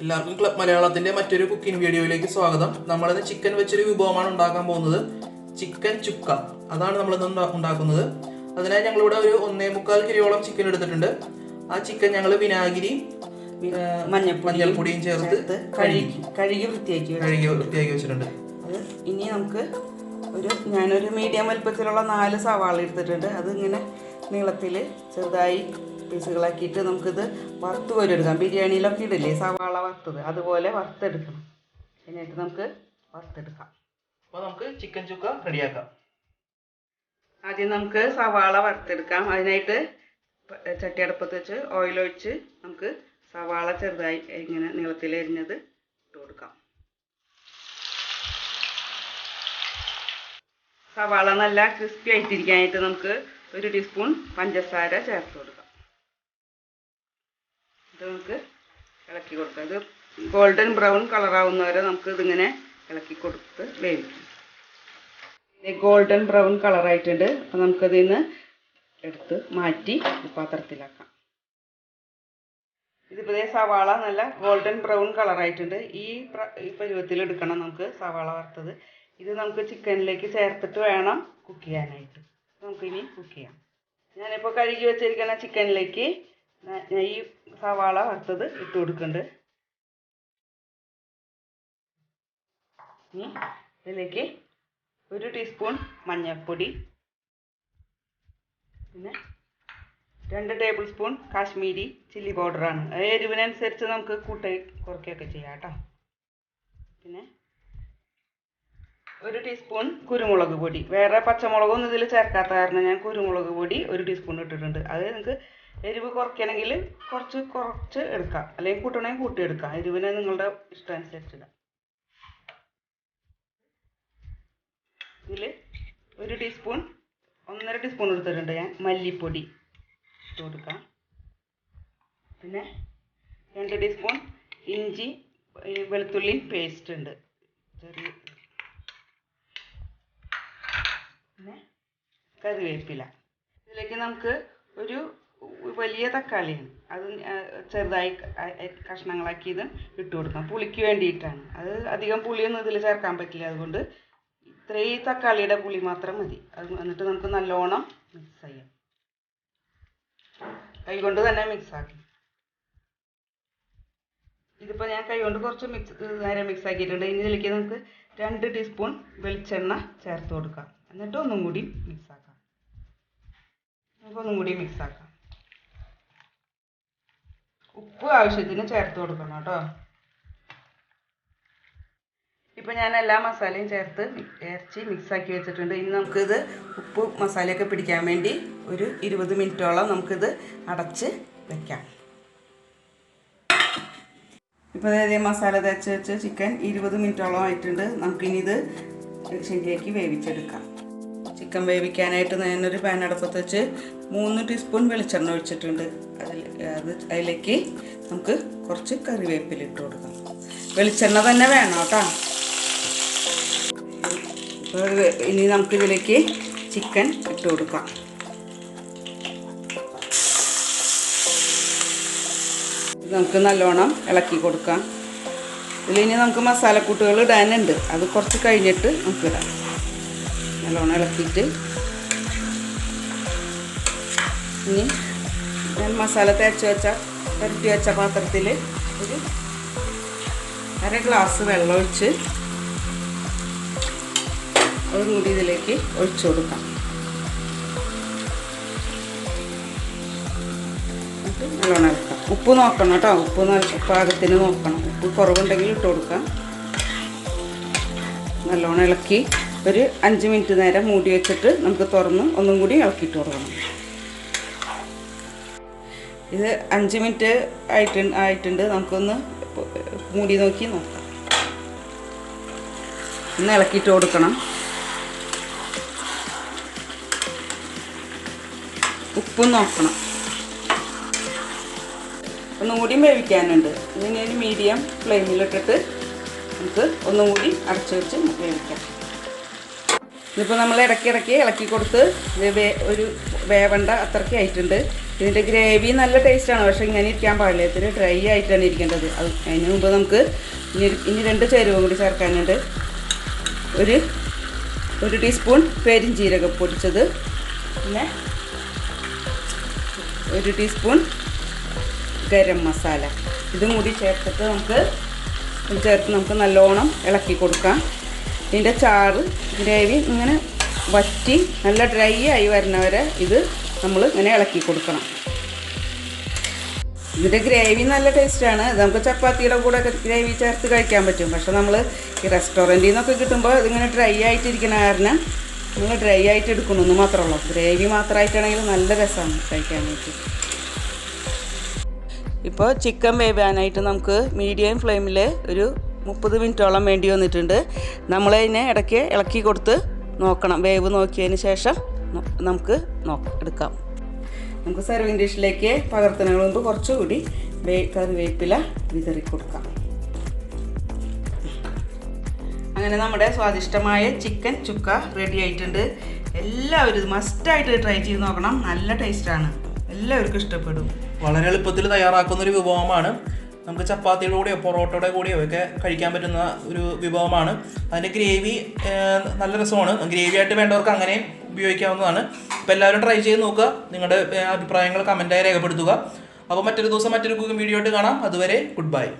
എല്ലാവർക്കും ക്ലബ് മലയാളത്തിന്റെ മറ്റൊരു കുക്കിംഗ് വീഡിയോയിലേക്ക് സ്വാഗതം. നമ്മളിന്ന് ചിക്കൻ വെച്ചൊരു വിഭവമാണ് ഉണ്ടാക്കാൻ പോകുന്നത്. ചിക്കൻ ചുക്ക, അതാണ് നമ്മളിന്ന് ഉണ്ടാക്കുന്നത്. അതിനായി ഞങ്ങളിവിടെ ഒരു 1.25 കിലോളം ചിക്കൻ എടുത്തിട്ടുണ്ട്. ആ ചിക്കൻ ഞങ്ങൾ വിനാഗിരി മഞ്ഞൾപ്പൊടിയും ചേർത്ത് കഴുകി വൃത്തിയാക്കി വെച്ചിട്ടുണ്ട്. അത് ഇനി നമുക്ക് ഞാനൊരു മീഡിയം വലുപ്പത്തിലുള്ള 4 സവാള എടുത്തിട്ടുണ്ട്. അതിങ്ങനെ നീളത്തിൽ ചെറുതായി പീസുകളാക്കിയിട്ട് നമുക്കിത് വറുത്ത് കോരിയെടുക്കാം. ബിരിയാണിയിലൊക്കെ ഇടില്ലേ സവാള വറുത്തത്, അതുപോലെ വറുത്തെടുക്കണം. എന്നിട്ട് നമുക്ക് വറുത്തെടുക്കാം. അപ്പോൾ നമുക്ക് ചിക്കൻ ചുക്ക റെഡിയാക്കാം. ആദ്യം നമുക്ക് സവാള വറുത്തെടുക്കാം. അതിനായിട്ട് ചട്ടി അടുപ്പത്ത് വെച്ച് ഓയിൽ ഒഴിച്ച് നമുക്ക് സവാള ചെറുതായി ഇങ്ങനെ നീളത്തിൽ എരിഞ്ഞത് ഇട്ട് കൊടുക്കാം. സവാള നല്ല ക്രിസ്പി ആയിട്ടിരിക്കാനായിട്ട് നമുക്ക് 1 ടീസ്പൂൺ പഞ്ചസാര ചേർത്ത് കൊടുക്കാം. ഇത് നമുക്ക് ഇളക്കി കൊടുക്കാം. ഇത് ഗോൾഡൻ ബ്രൗൺ കളറാവുന്നവരെ നമുക്ക് ഇതിങ്ങനെ ഇളക്കി കൊടുത്ത് വേവിക്കാം. ഗോൾഡൻ ബ്രൗൺ കളറായിട്ടുണ്ട്. അപ്പോൾ നമുക്കതിൽ നിന്ന് എടുത്ത് മാറ്റി പാത്രത്തിലാക്കാം. ഇതിപ്പോൾ സവാള നല്ല ഗോൾഡൻ ബ്രൗൺ കളറായിട്ടുണ്ട്. ഈ പരുവത്തിൽ എടുക്കണം നമുക്ക് സവാള വറുത്തത്. ഇത് നമുക്ക് ചിക്കനിലേക്ക് ചേർത്തിട്ട് വേണം കുക്ക് ചെയ്യാനായിട്ട്. നമുക്കിനി കുക്ക് ചെയ്യാം. ഞാനിപ്പോൾ കഴുകി വെച്ചിരിക്കുന്ന ചിക്കനിലേക്ക് ഈ സവാള വറുത്തത് ഇട്ട് കൊടുക്കുന്നുണ്ട്. ഇനി ഇതിലേക്ക് 1 ടീസ്പൂൺ മഞ്ഞൾപ്പൊടി, പിന്നെ 2 ടേബിൾ സ്പൂൺ കാശ്മീരി ചില്ലി പൗഡറാണ്. എരിവിനനുസരിച്ച് നമുക്ക് കുറയ്ക്കുകയൊക്കെ ചെയ്യാം കേട്ടോ. പിന്നെ 1 ടീസ്പൂൺ കുരുമുളക് പൊടി. വേറെ പച്ചമുളകൊന്നും ഇതിൽ ചേർക്കാത്ത കാരണം ഞാൻ കുരുമുളക് പൊടി 1 ടീസ്പൂൺ ഇട്ടിട്ടുണ്ട്. അത് നിങ്ങൾക്ക് എരിവ് കുറയ്ക്കണമെങ്കിൽ കുറച്ച് എടുക്കാം, അല്ലെങ്കിൽ കൂട്ടണമെങ്കിൽ കൂട്ടിയെടുക്കാം. എരിവിന് നിങ്ങളുടെ ഇഷ്ടം അനുസരിച്ചിടാം. ഇതിൽ 1 ടീസ്പൂൺ 1.5 ടീസ്പൂൺ എടുത്തിട്ടുണ്ട് ഞാൻ മല്ലിപ്പൊടി ഇട്ട് കൊടുക്കാം. പിന്നെ 2 ടീസ്പൂൺ ഇഞ്ചി വെളുത്തുള്ളി പേസ്റ്റ് ഉണ്ട് ചെറിയ. പിന്നെ കറിവേപ്പില. ഇതിലേക്ക് നമുക്ക് ഒരു വലിയ തക്കാളിയാണ്, അത് ചെറുതായി കഷ്ണങ്ങളാക്കി ഇത് ഇട്ട് കൊടുക്കാം. പുളിക്ക് വേണ്ടിയിട്ടാണ്. അത് അധികം പുളിയൊന്നും ഇതിൽ ചേർക്കാൻ പറ്റില്ല. അതുകൊണ്ട് ഇത്രയും തക്കാളിയുടെ പുളി മാത്രം മതി. അത് എന്നിട്ട് നമുക്ക് നല്ലോണം മിക്സ് ചെയ്യാം. കൈകൊണ്ട് തന്നെ മിക്സ് ആക്കി. ഇതിപ്പോൾ ഞാൻ കൈകൊണ്ട് കുറച്ച് നേരം മിക്സ് ആക്കിയിട്ടുണ്ട്. ഇനി ഇതിലേക്ക് നമുക്ക് 2 ടീസ്പൂൺ വെളിച്ചെണ്ണ ചേർത്ത് കൊടുക്കാം. എന്നിട്ട് ഒന്നും കൂടി മിക്സ് ആക്കാം. മിക്സ് ആക്കാം. ഉപ്പ് ആവശ്യത്തിന് ചേർത്ത് കൊടുക്കണം കേട്ടോ. ഇപ്പം ഞാൻ എല്ലാ മസാലയും ചേർത്ത് ഇറച്ചി മിക്സാക്കി വെച്ചിട്ടുണ്ട്. ഇനി നമുക്കിത് ഉപ്പ് മസാലയൊക്കെ പിടിക്കാൻ വേണ്ടി ഒരു 20 മിനിറ്റോളം നമുക്കിത് അടച്ച് വെക്കാം. ഇപ്പോൾ ഇതേ മസാല തേച്ച് വെച്ച് ചിക്കൻ 20 മിനിറ്റോളം ആയിട്ടുണ്ട്. നമുക്കിനി ഇത് ശരിയാക്കി വേവിച്ചെടുക്കാം. ചിക്കൻ വേവിക്കാനായിട്ട് ഞാനൊരു പാൻ അടുപ്പത്ത് വെച്ച് 3 ടീസ്പൂൺ വെളിച്ചെണ്ണ ഒഴിച്ചിട്ടുണ്ട്. അതിലേക്ക് നമുക്ക് കുറച്ച് കറിവേപ്പില ഇട്ട് കൊടുക്കാം. വെളിച്ചെണ്ണ തന്നെ വേണം കേട്ടോ. ഇനി നമുക്കിതിലേക്ക് ചിക്കൻ ഇട്ട് കൊടുക്കാം. നമുക്ക് നല്ലോണം ഇളക്കി കൊടുക്കാം. ഇതിലിനി നമുക്ക് മസാലക്കൂട്ടുകൾ ഇടാനുണ്ട്. അത് കുറച്ച് കഴിഞ്ഞിട്ട് നമുക്കിടാം. നല്ലോണം ഇളക്കിയിട്ട് ഇനി ഞാൻ മസാല പുരട്ടി വെച്ച പാത്രത്തിൽ ഒരു 1/2 ഗ്ലാസ് വെള്ളം ഒഴിച്ച് അതുകൂടി ഇതിലേക്ക് ഒഴിച്ചു കൊടുക്കാം. എന്നിട്ട് നല്ലോണം ഇളക്കാം. ഉപ്പ് നോക്കണം കേട്ടോ. ഉപ്പ് പാകത്തിന് നോക്കണം. ഉപ്പ് കുറവുണ്ടെങ്കിൽ ഇട്ട് കൊടുക്കാം. നല്ലോണം ഇളക്കി ഒരു 5 മിനിറ്റ് നേരം മൂടി വെച്ചിട്ട് നമുക്ക് തുറന്ന് ഒന്നും കൂടി ഇളക്കിയിട്ട് കൊടുക്കണം. ഇത് 5 മിനിറ്റ് ആയിട്ടുണ്ട്. നമുക്കൊന്ന് മൂടി നോക്കാം. ഒന്ന് ഇളക്കിയിട്ട് കൊടുക്കണം. ഉപ്പും നോക്കണം. ഒന്നും കൂടി വേവിക്കാനുണ്ട്. ഇതിനെ ഒരു മീഡിയം ഫ്ലെയിമിലിട്ടിട്ട് നമുക്ക് ഒന്നും കൂടി അടച്ചു വെച്ച് വേവിക്കാം. ഇതിപ്പോൾ നമ്മൾ ഇടയ്ക്കിടയ്ക്ക് ഇളക്കി കൊടുത്ത് ഒരു വേവണ്ട അത്രയ്ക്ക് ആയിട്ടുണ്ട്. ഇതിൻ്റെ ഗ്രേവി നല്ല ടേസ്റ്റാണ്, പക്ഷേ ഇങ്ങനെ ഇരിക്കാൻ പാടില്ല. ഇത്തിരി ഡ്രൈ ആയിട്ടാണ് ഇരിക്കേണ്ടത്. അത് അതിന് മുമ്പ് നമുക്ക് ഇനി 2 ചേരുവ കൂടി ചേർക്കാനുണ്ട്. ഒരു ടീസ്പൂൺ പെരിഞ്ജീരകം പൊടിച്ചത്, പിന്നെ 1 ടീസ്പൂൺ ഗരം മസാല. ഇതും കൂടി ചേർത്തിട്ട് നമുക്ക് നല്ലോണം ഇളക്കി കൊടുക്കാം. ഇതിൻ്റെ ചാറ് ഗ്രേവി ഇങ്ങനെ വറ്റി നല്ല ഡ്രൈ ആയി വരുന്നവരെ ഇത് നമ്മൾ ഇങ്ങനെ ഇളക്കി കൊടുക്കണം. ഇതിൻ്റെ ഗ്രേവി നല്ല ടേസ്റ്റാണ്. നമുക്ക് ചപ്പാത്തിയുടെ കൂടെ ഒക്കെ ഗ്രേവി ചേർത്ത് കഴിക്കാൻ പറ്റും. പക്ഷെ നമ്മൾ ഈ റെസ്റ്റോറൻറ്റിൽ നിന്നൊക്കെ കിട്ടുമ്പോൾ ഇതിങ്ങനെ ഡ്രൈ ആയിട്ടിരിക്കണ കാരണം നമ്മൾ ഡ്രൈ ആയിട്ട് എടുക്കണമെന്ന് മാത്രമേ ഉള്ളൂ. ഗ്രേവി മാത്രമായിട്ടാണെങ്കിൽ നല്ല രസമാണ് കഴിക്കാനായിട്ട്. ഇപ്പോൾ ചിക്കൻ വേവാനായിട്ട് നമുക്ക് മീഡിയം ഫ്ലെയിമിൽ ഒരു 30 മിനിറ്റോളം വേണ്ടി വന്നിട്ടുണ്ട്. നമ്മളതിനെ ഇടയ്ക്ക് ഇളക്കി കൊടുത്ത് നോക്കണം. വേവ് നോക്കിയതിന് ശേഷം നമുക്ക് എടുക്കാം. നമുക്ക് സെർവിങ് ഡിഷിലേക്ക് പകർത്തുന്നതിന് മുമ്പ് കുറച്ചുകൂടി കറിവേപ്പില വിതറി കൊടുക്കാം. അങ്ങനെ നമ്മുടെ സ്വാദിഷ്ടമായ ചിക്കൻ ചുക്ക റെഡി ആയിട്ടുണ്ട്. എല്ലാവരും ഇത് മസ്റ്റായിട്ട് ട്രൈ ചെയ്ത് നോക്കണം. നല്ല ടേസ്റ്റാണ്, എല്ലാവർക്കും ഇഷ്ടപ്പെടും. വളരെ എളുപ്പത്തിൽ തയ്യാറാക്കുന്ന ഒരു വിഭവമാണ്. നമുക്ക് ചപ്പാത്തിയുടെ കൂടെയോ പൊറോട്ടയുടെ കൂടെയോ ഒക്കെ കഴിക്കാൻ പറ്റുന്ന ഒരു വിഭവമാണ്. അതിൻ്റെ ഗ്രേവി നല്ല രസമാണ്. ഗ്രേവി ആയിട്ട് വേണ്ടവർക്ക് അങ്ങനെ ഉപയോഗിക്കാവുന്നതാണ്. അപ്പോൾ എല്ലാവരും ട്രൈ ചെയ്ത് നോക്കുക. നിങ്ങളുടെ അഭിപ്രായങ്ങൾ കമൻറ്റായി രേഖപ്പെടുത്തുക. അപ്പോൾ മറ്റൊരു ദിവസം മറ്റൊരു കുക്കിംഗ് വീഡിയോ ആയിട്ട് കാണാം. അതുവരെ ഗുഡ് ബൈ.